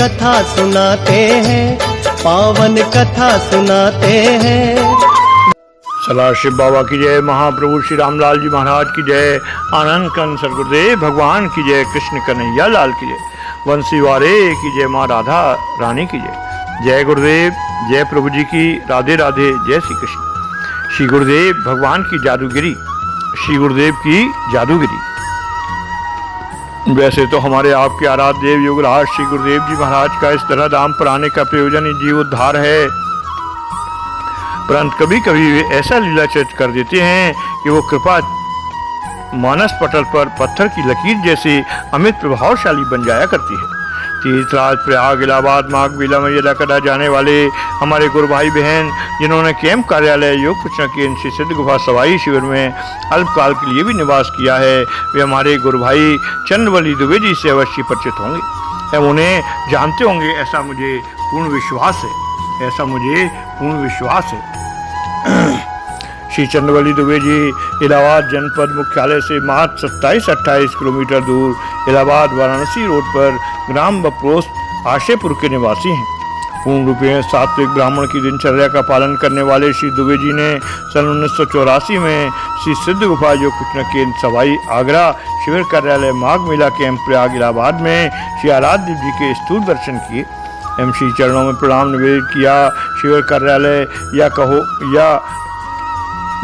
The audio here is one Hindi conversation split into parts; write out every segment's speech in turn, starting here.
कथा सुनाते हैं, पावन कथा सुनाते हैं। सला शिव बाबा की जय, महाप्रभु श्री रामलाल जी महाराज की जय, आनंद कंद सदगुरुदेव भगवान की जय, कृष्ण कन्हैया लाल की जय, वंशी वारे की जय, माँ राधा रानी की जय। जय गुरुदेव, जय प्रभु जी की, राधे राधे, जय श्री कृष्ण। श्री गुरुदेव भगवान की जादूगिरी, श्री गुरुदेव की जादूगिरी। वैसे तो हमारे आपके आराध्य देव योगराज श्री गुरुदेव जी महाराज का इस तरह धाम पर आने का प्रयोजन ही जीव उद्धार है, परंतु कभी कभी वे ऐसा लीलाचरित कर देते हैं कि वो कृपा मानस पटल पर पत्थर की लकीर जैसी अमित प्रभावशाली बन जाया करती है। तीर्थराज, प्रयाग, इलाहाबाद, माघ मेला में यदा कदा जाने वाले हमारे गुरु भाई बहन जिन्होंने कैंप कार्यालय योग कुचना के श्री सिद्ध गुफा सवाई शिविर में अल्पकाल के लिए भी निवास किया है, वे हमारे गुरु भाई चंद्रवली दुबे जी से अवश्य परिचित होंगे एवं उन्हें जानते होंगे, ऐसा मुझे पूर्ण विश्वास है, ऐसा मुझे पूर्ण विश्वास है। श्री चंद्रवली दुबे जी इलाहाबाद जनपद मुख्यालय से मात्र 27-28 किलोमीटर दूर इलाहाबाद वाराणसी रोड पर ग्राम बप्रोस आशेपुर के निवासी हैं। पूर्ण रूप में सात्विक ब्राह्मण की दिनचर्या का पालन करने वाले श्री दुबे जी ने सन 1984 में श्री सिद्ध गुफा योग कुचना केंद्र सवाई आगरा शिविर कार्यालय माघ मेला कैंप प्रयाग इलाहाबाद में श्री आराध्य जी के स्थूल दर्शन किए एवं श्री चरणों में प्रणाम निवेदित किया। शिविर कार्यालय या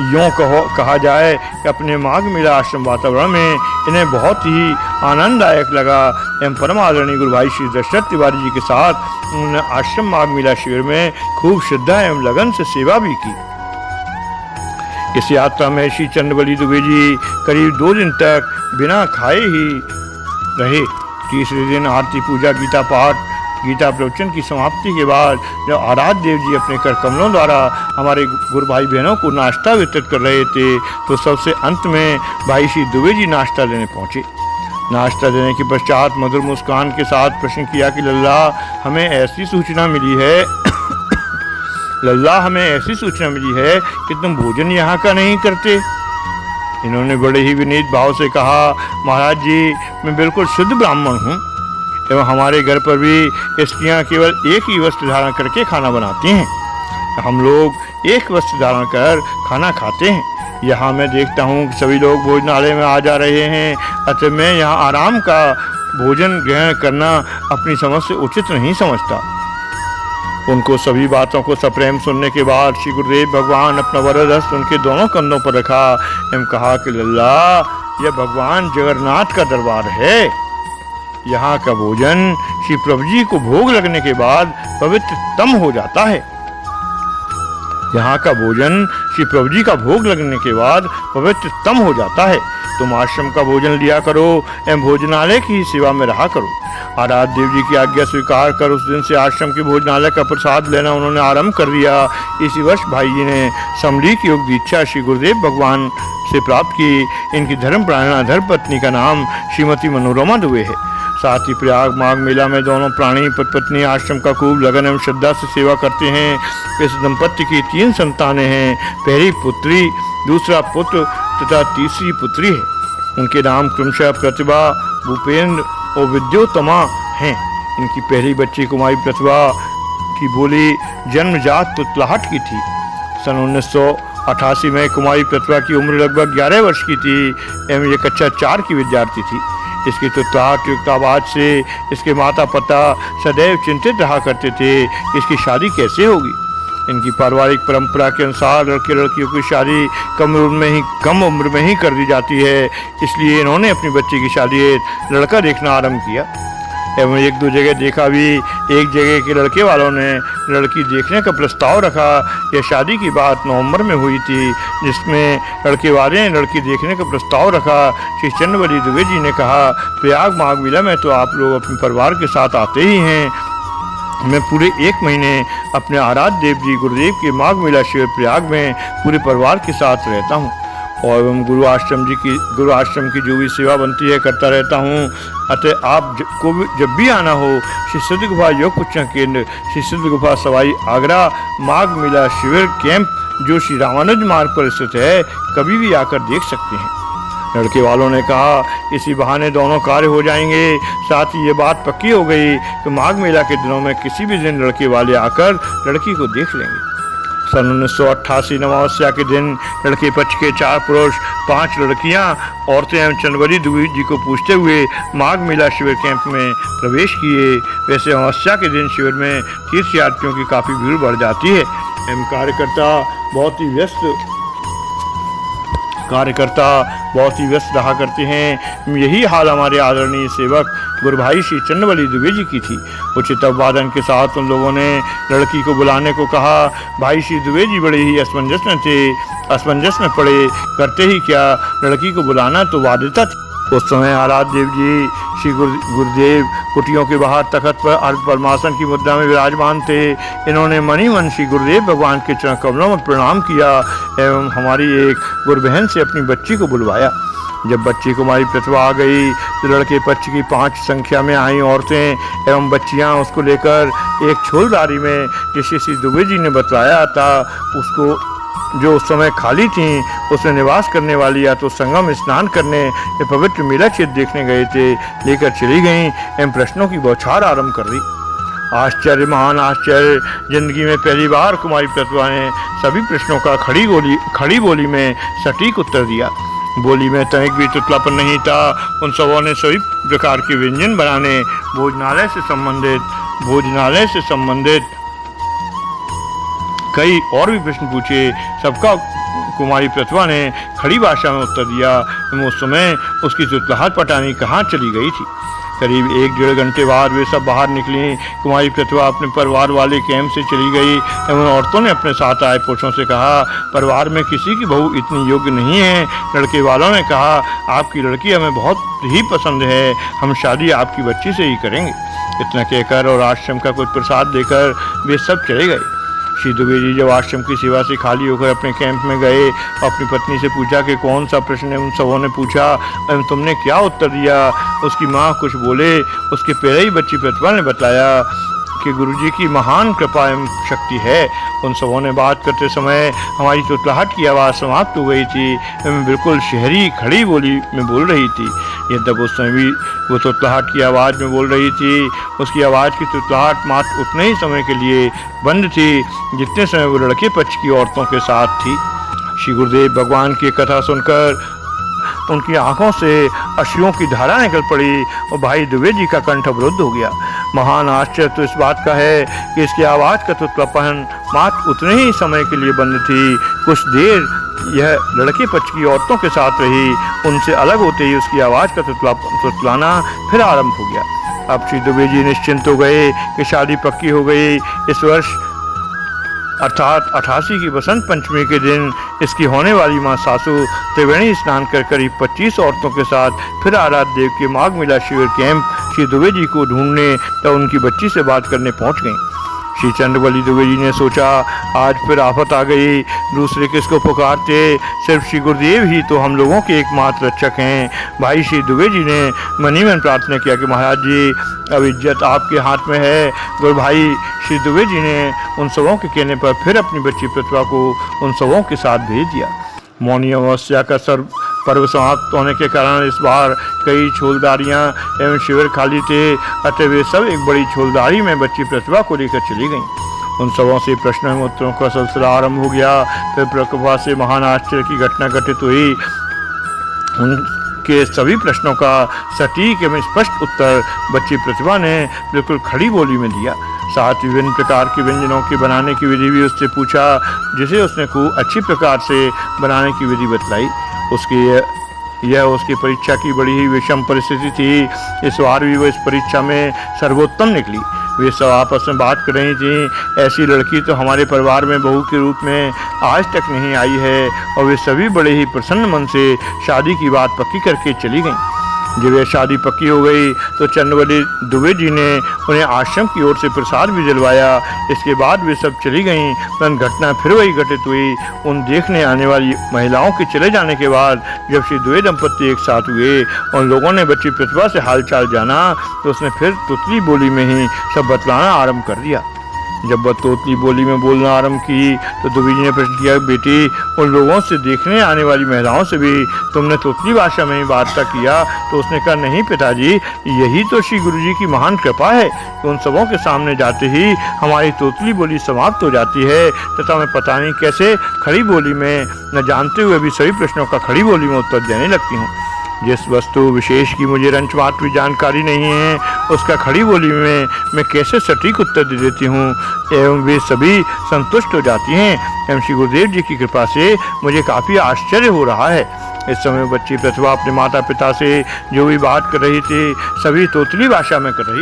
यूँ कहा जाए कि अपने माघ मेला आश्रम वातावरण में इन्हें बहुत ही आनंददायक लगा एवं परम आदरणीय गुरु भाई श्री दशरथ तिवारी जी के साथ उन्होंने आश्रम माघ मेला शिविर में खूब श्रद्धा एवं लगन से सेवा भी की। इस यात्रा में श्री चंद्रवली दुबे जी करीब 2 दिन तक बिना खाए ही रहे। तीसरे दिन आरती पूजा, गीता पाठ, गीता प्रवचन की समाप्ति के बाद जब आराध्य देव जी अपने कर कमलों द्वारा हमारे गुरु भाई बहनों को नाश्ता वितरित कर रहे थे, तो सबसे अंत में भाई श्री दुबे जी नाश्ता लेने पहुंचे। नाश्ता देने के पश्चात मधुर मुस्कान के साथ प्रश्न किया कि लल्ला हमें ऐसी सूचना मिली है लल्ला हमें ऐसी सूचना मिली है कि तुम भोजन यहाँ का नहीं करते। इन्होंने बड़े ही विनीत भाव से कहा, महाराज जी मैं बिल्कुल शुद्ध ब्राह्मण हूँ एवं हमारे घर पर भी स्त्रियाँ केवल एक ही वस्त्र धारण करके खाना बनाती हैं, हम लोग एक वस्त्र धारण कर खाना खाते हैं। यहाँ मैं देखता हूँ कि सभी लोग भोजनालय में आ जा रहे हैं, अतः मैं यहाँ आराम का भोजन ग्रहण करना अपनी समझ से उचित नहीं समझता। उनको सभी बातों को सप्रेम सुनने के बाद श्री गुरुदेव भगवान अपना वरद हस्त उनके दोनों कंधों पर रखा एवं कहा कि लल्ला यह भगवान जगन्नाथ का दरबार है, यहाँ का भोजन श्री प्रभु जी को भोग लगने के बाद पवित्रतम हो जाता है। यहाँ का भोजन श्री प्रभु जी का भोग लगने के बाद पवित्रतम हो जाता है। तुम आश्रम का भोजन लिया करो एवं भोजनालय की सेवा में रहा करो। आराध्य देव जी की आज्ञा स्वीकार कर उस दिन से आश्रम के भोजनालय का प्रसाद लेना उन्होंने आरंभ कर दिया। इसी वर्ष भाई जी ने समलीक योग दीक्षा श्री गुरुदेव भगवान से प्राप्त की। इनकी धर्मपरायणा धर्मपत्नी का नाम श्रीमती मनोरमा दुबे है। साथ ही प्रयाग माघ मेला में दोनों प्राणी पत्नी आश्रम का खूब लगन एवं श्रद्धा से सेवा करते हैं। इस दंपत्ति की 3 संतानें हैं, पहली पुत्री, दूसरा पुत्र तथा तीसरी पुत्री है। उनके नाम क्रमशः प्रतिभा, भूपेंद्र और विद्योत्तमा हैं। इनकी पहली बच्ची कुमारी प्रतिभा की बोली जन्मजात पुतलाहट की थी। सन 1988 में कुमारी प्रतिभा की उम्र लगभग 11 वर्ष की थी एवं ये कक्षा 4 की विद्यार्थी थी। इसकी तुतलाहट युक्त आवाज से इसके माता पिता सदैव चिंतित रहा करते थे इसकी शादी कैसे होगी। इनकी पारिवारिक परंपरा के अनुसार लड़के लड़कियों की शादी कम उम्र में ही कर दी जाती है, इसलिए इन्होंने अपनी बच्ची की शादी लड़का देखना आरंभ किया एवं 1-2 जगह देखा भी। एक जगह के लड़के वालों ने लड़की देखने का प्रस्ताव रखा। यह शादी की बात नवंबर में हुई थी, जिसमें लड़के वाले ने लड़की देखने का प्रस्ताव रखा। श्री चंद्रवली दुबे जी ने कहा, प्रयाग माघ मेला में तो आप लोग अपने परिवार के साथ आते ही हैं, मैं पूरे 1 महीने अपने आराध्य देव जी गुरुदेव के माघ मेला शिविर प्रयाग में पूरे परिवार के साथ रहता हूँ और एवं गुरु आश्रम की जो भी सेवा बनती है करता रहता हूँ। अतः आप को जब भी आना हो श्री सिद्ध गुफा योग कुचना केंद्र, श्री सिद्ध गुफा सवाई आगरा माघ मेला शिविर कैंप जो श्री रामानुज मार्ग पर स्थित है, कभी भी आकर देख सकते हैं। लड़के वालों ने कहा, इसी बहाने दोनों कार्य हो जाएंगे। साथ ही ये बात पक्की हो गई कि माघ मेला के दिनों में किसी भी दिन लड़के वाले आकर लड़की को देख लेंगे। सन 1988 अमावस्या के दिन लड़के पक्ष के 4 पुरुष, 5 लड़कियां, औरतें एवं चंदवली दुबे जी को पूछते हुए माघ मेला शिविर कैंप में प्रवेश किए। वैसे अमावस्या के दिन शिविर में तीर्थयात्रियों की काफ़ी भीड़ बढ़ जाती है एवं कार्यकर्ता बहुत ही व्यस्त रहा करते हैं। यही हाल हमारे आदरणीय सेवक गुरुभाई श्री चंद्रवली दुबे जी की थी। उचित अभिवादन के साथ उन लोगों ने लड़की को बुलाने को कहा। भाई श्री दुबे जी बड़े ही असमंजस में पड़े, करते ही क्या, लड़की को बुलाना तो बाध्यता थी। उस समय आराध्य देव जी श्री गुरुदेव कुटियों के बाहर तखत पर अर्ध परमासन की मुद्रा में विराजमान थे। इन्होंने मनी मन श्री गुरुदेव भगवान के चरण कमलों में प्रणाम किया एवं हमारी एक गुरु बहन से अपनी बच्ची को बुलवाया। जब बच्ची कुमारी प्रतिभा आ गई तो लड़के पक्ष की 5 संख्या में आई औरतें एवं बच्चियां उसको लेकर एक छोलदारी में, जिसे श्री दुबे जी ने बतलाया था, उसको जो उस समय खाली थी, उसमें निवास करने वाली या तो संगम स्नान करने या पवित्र मेला क्षेत्र देखने गए थे, लेकर चली गईं एवं प्रश्नों की बौछार आरंभ कर दी। आश्चर्य, महान आश्चर्य! जिंदगी में पहली बार कुमारी प्रतिभा ने सभी प्रश्नों का खड़ी बोली में सटीक उत्तर दिया। बोली में तनिक भी तुतलापन नहीं था। उन सबों ने सभी प्रकार के व्यंजन बनाने, भोजनालय से संबंधित कई और भी प्रश्न पूछे। सबका कुमारी प्रतिभा ने खड़ी भाषा में उत्तर दिया। उस समय उसकी तुतलाहट पटानी कहाँ चली गई थी। करीब 1-1.5 घंटे बाद वे सब बाहर निकली। कुमारी प्रतिभा अपने परिवार वाले कैंप से चली गई एवं औरतों ने अपने साथ आए पुरुषों से कहा, परिवार में किसी की बहू इतनी योग्य नहीं है। लड़के वालों ने कहा, आपकी लड़की हमें बहुत ही पसंद है, हम शादी आपकी बच्ची से ही करेंगे। इतना कहकर और आश्रम का कुछ प्रसाद देकर वे सब चले गए। श्री दुबे जी जब आश्रम की सेवा से खाली होकर अपने कैंप में गए, अपनी पत्नी से पूछा कि कौन सा प्रश्न है। उन सबों ने पूछा, तुमने क्या उत्तर दिया? उसकी माँ कुछ बोले। उसके पहले ही बच्ची प्रतिभा ने बताया कि गुरुजी की महान कृपा एवं शक्ति है। उन सबों ने बात करते समय हमारी तुतलाहट की आवाज़ समाप्त हो गई थी एवं बिल्कुल शहरी खड़ी बोली में बोल रही थी। यद्यप उस समय भी वो तुतलाहट की आवाज़ में बोल रही थी, उसकी आवाज़ की तुतलाहट मात्र उतने ही समय के लिए बंद थी जितने समय वो लड़के पक्ष की औरतों के साथ थी। श्री गुरुदेव भगवान की कथा सुनकर उनकी आंखों से अश्रुओं की धारा निकल पड़ी और भाई दुबे जी का कंठ अवरुद्ध हो गया। महान आश्चर्य तो इस बात का है कि इसकी आवाज़ का तुतलापन मात्र उतने ही समय के लिए बंद थी। कुछ देर यह लड़के पक्ष की औरतों के साथ रही। उनसे अलग होते ही उसकी आवाज़ का तुतलाना फिर आरंभ हो गया। अब श्री दुबे जी निश्चिंत हो गए कि शादी पक्की हो गई। इस वर्ष अर्थात 88 की बसंत पंचमी के दिन इसकी होने वाली मां सासू त्रिवेणी स्नान कर करीब 25 औरतों के साथ फिर आराध्य देव के माघ मेला शिविर कैंप श्री दुबे जी को ढूंढने तब उनकी बच्ची से बात करने पहुंच गईं। श्री चंद्रवली दुबे जी ने सोचा, आज फिर आफत आ गई, दूसरे किसको पुकारते, सिर्फ श्री गुरुदेव ही तो हम लोगों के एकमात्र रक्षक हैं। भाई श्री दुबे जी ने मनी मन प्रार्थना किया कि महाराज जी, अब इज्जत आपके हाथ में है। गुरु भाई श्री दुबे जी ने उन सबों के कहने पर फिर अपनी बच्ची प्रतिभा को उन सबों के साथ भेज दिया। मौनी अमावस्या का पर्व समाप्त होने के कारण इस बार कई छोलदारियां एवं शिविर खाली थे, अतः वे सब एक बड़ी छोलदारी में बच्ची प्रतिभा को लेकर चली गईं। उन सबों से प्रश्नों एवं उत्तरों का सिलसिला आरंभ हो गया। फिर प्रतिभा से महान आश्चर्य की घटना घटित हुई। उनके सभी प्रश्नों का सटीक एवं स्पष्ट उत्तर बच्ची प्रतिभा ने बिल्कुल खड़ी बोली में दिया। साथ विभिन्न प्रकार के व्यंजनों के बनाने की विधि भी उससे पूछा, जिसे उसने खूब अच्छी प्रकार से बनाने की विधि बतलाई। उसकी परीक्षा की बड़ी ही विषम परिस्थिति थी। इस बार भी वो इस परीक्षा में सर्वोत्तम निकली। वे सब आपस में बात कर रही थीं, ऐसी लड़की तो हमारे परिवार में बहू के रूप में आज तक नहीं आई है। और वे सभी बड़े ही प्रसन्न मन से शादी की बात पक्की करके चली गईं। जब यह शादी पक्की हो गई तो चंद्रवली दुबे जी ने उन्हें आश्रम की ओर से प्रसाद भी दिलवाया। इसके बाद वे सब चली गईं, परंतु घटना फिर वही घटित हुई। उन देखने आने वाली महिलाओं के चले जाने के बाद जब श्री दुबे दंपत्ति एक साथ हुए और लोगों ने बच्ची प्रतिभा से हालचाल जाना तो उसने फिर तुतली बोली में ही सब बतलाना आरंभ कर दिया। जब वह तोतली बोली में बोलना आरंभ की तो दुबी जी ने प्रश्न किया, बेटी उन लोगों से देखने आने वाली महिलाओं से भी तुमने तोतली भाषा में ही वार्ता किया? तो उसने कहा, नहीं पिताजी, यही तो श्री गुरु जी की महान कृपा है कि उन सबों के सामने जाते ही हमारी तोतली बोली समाप्त हो जाती है तथा मैं पता नहीं कैसे खड़ी बोली में न जानते हुए भी सभी प्रश्नों का खड़ी बोली में उत्तर देने लगती हूँ। जिस वस्तु विशेष की मुझे रंच मात्र भी जानकारी नहीं है उसका खड़ी बोली में मैं कैसे सटीक उत्तर दे देती हूँ एवं वे सभी संतुष्ट हो जाती हैं एवं श्री गुरुदेव जी की कृपा से मुझे काफ़ी आश्चर्य हो रहा है। इस समय बच्ची प्रतिभा अपने माता पिता से जो भी बात कर रही थी सभी तोतली भाषा में कर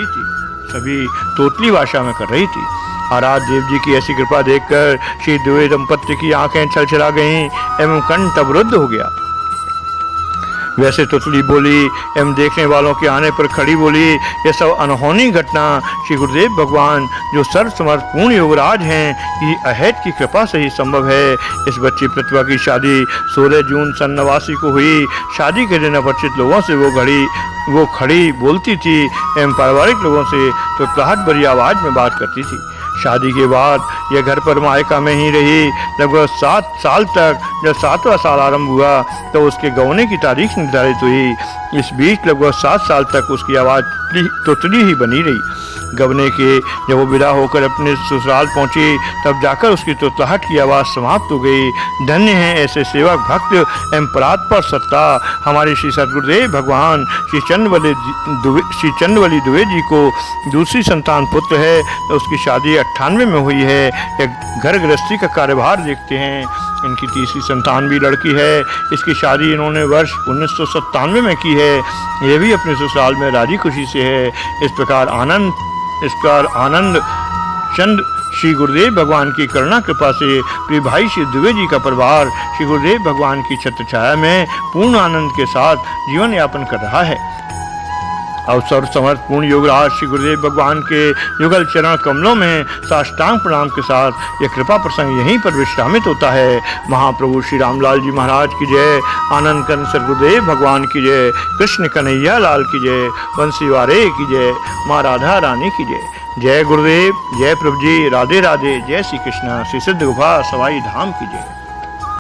रही थी। आराध देव जी की ऐसी कृपा देखकर श्री दुबे दंपत्ति की आंखें छलछला गईं एवं कंठ अवरुद्ध हो गया। वैसे तोतली बोली एवं देखने वालों के आने पर खड़ी बोली, यह सब अनहोनी घटना श्री गुरुदेव भगवान जो सर्वसमर्थ पूर्ण योगराज हैं की अहैत की कृपा से ही संभव है। इस बच्ची प्रतिभा की शादी 16 जून सन 89 को हुई। शादी के दिन अपरिचित लोगों से वो खड़ी बोलती थी एवं पारिवारिक लोगों से तो तहट भरी आवाज़ में बात करती थी। शादी के बाद यह घर पर मायका में ही रही लगभग 7 साल तक। जब 7वां साल आरंभ हुआ तो उसके गौने की तारीख निर्धारित हुई। इस बीच लगभग 7 साल तक उसकी आवाज़ तोतली ही बनी रही। गवने के जब वो विदा होकर अपने ससुराल पहुंची तब जाकर उसकी तोतलाहट की आवाज़ समाप्त हो गई। धन्य हैं ऐसे सेवक भक्त एवं परात्पर सत्ता हमारे श्री सद्गुरुदेव भगवान श्री चंद्रवली दुबे जी को दूसरी संतान पुत्र है तो उसकी शादी 98 में हुई है। एक घर गृहस्थी का कार्यभार देखते हैं। इनकी तीसरी संतान भी लड़की है। इसकी शादी इन्होंने वर्ष 1997 में की है। यह भी अपने ससुराल में राजी खुशी से है। इस प्रकार आनंद चंद श्री गुरुदेव भगवान की करुणा कृपा से प्रिय भाई श्री दुबे जी का परिवार श्री गुरुदेव भगवान की छत्र छाया में पूर्ण आनंद के साथ जीवन यापन कर रहा है। अवसर समर्थ पूर्ण योगराज श्री गुरुदेव भगवान के युगल चरण कमलों में साष्टांग प्रणाम के साथ यह कृपा प्रसंग यहीं पर विश्रामित होता है। महाप्रभु श्री रामलाल जी महाराज की जय, आनंद कंद सद्गुरुदेव भगवान की जय, कृष्ण कन्हैया लाल की जय, बंसी वारे की जय, माँ राधा रानी की जय। जय गुरुदेव, जय प्रभु जी, राधे राधे, जय श्री कृष्ण, श्री सिद्ध गुफा सवाई धाम की जय।